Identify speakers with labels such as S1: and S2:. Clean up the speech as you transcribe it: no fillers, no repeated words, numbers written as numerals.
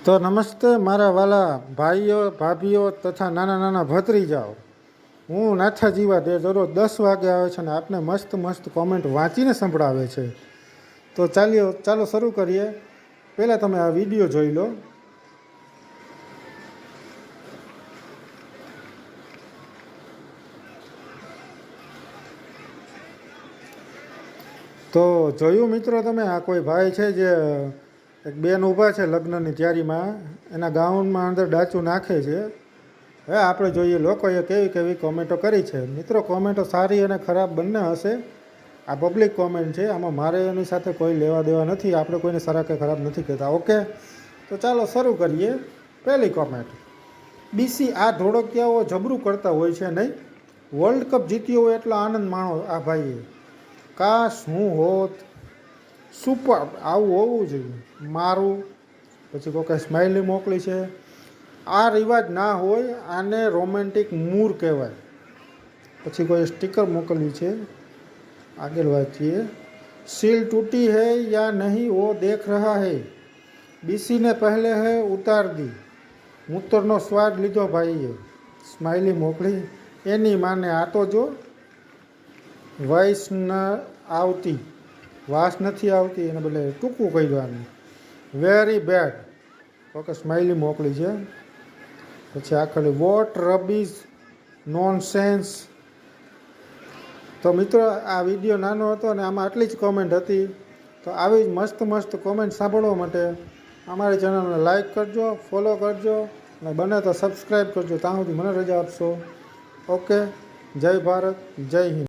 S1: તો નમસ્તે મારા વાલા ભાઈઓ ભાભીઓ તથા નાના નાના ભત્રીજાઓ, હું નાથા જીવા તે દરરોજ 10 વાગે આવે છે અને આપને મસ્ત મસ્ત કોમેન્ટ વાંચીને સંભળાવે છે. તો ચાલો શરૂ કરીએ. પહેલાં તમે આ વિડીયો જોઈ લો. તો જોયું મિત્રો તમે, આ કોઈ ભાઈ છે જે એક બેન ઊભા છે લગ્નની તૈયારીમાં, એના ગાઉનમાં અંદર ડાચું નાખે છે. હવે આપણે જોઈએ લોકોએ કેવી કેવી કોમેન્ટો કરી છે. મિત્રો, કોમેન્ટો સારી અને ખરાબ બંને હશે. આ પબ્લિક કોમેન્ટ છે, આમાં મારે એની સાથે કોઈ લેવા દેવા નથી. આપણે કોઈને સારા કે ખરાબ નથી કહેતા. ઓકે, તો ચાલો શરૂ કરીએ. પહેલી કોમેન્ટ, બીસી આ ધોળકિયાઓ જબરું કરતા હોય છે નહીં? વર્લ્ડ કપ જીત્યો હોય એટલો આનંદ માણો આ ભાઈએ. કાશ હું હોત. સુપર, આવું હોવું જોઈએ મારું. પછી કોઈ સ્માઇલી મોકલી છે. આ રિવાજ ના હોય, આને રોમેન્ટિક મૂર કહેવાય. પછી કોઈ સ્ટીકર મોકલ્યું છે, આગળ વાંચીએ. सील टूटी है या नहीं वो देख रहा है, बीसी ने पहले है उतार दी. મૂતરનો સ્વાદ લીધો ભાઈએ. સ્માઇલી મોકલી. એની માને આ તો જો વાઇસ ન આવતી, વાસ નથી આવતી, એને બદલે ટૂંકું કહી દેવાનું. Very bad. ઓકે, સ્માઇલી મોકલી છે. પછી આખરે વોટ રબીઝ નોનસેન્સ. તો મિત્રો, આ વિડીયો નાનો હતો અને આમાં આટલી જ કોમેન્ટ હતી. તો આવી જ મસ્ત મસ્ત કોમેન્ટ સાંભળવા માટે અમારી ચેનલને લાઈક કરજો, ફોલો કરજો અને બને તો સબસ્ક્રાઈબ કરજો. ત્યાં સુધી મને રજા આપશો. ઓકે, જય ભારત, જય હિન્દ.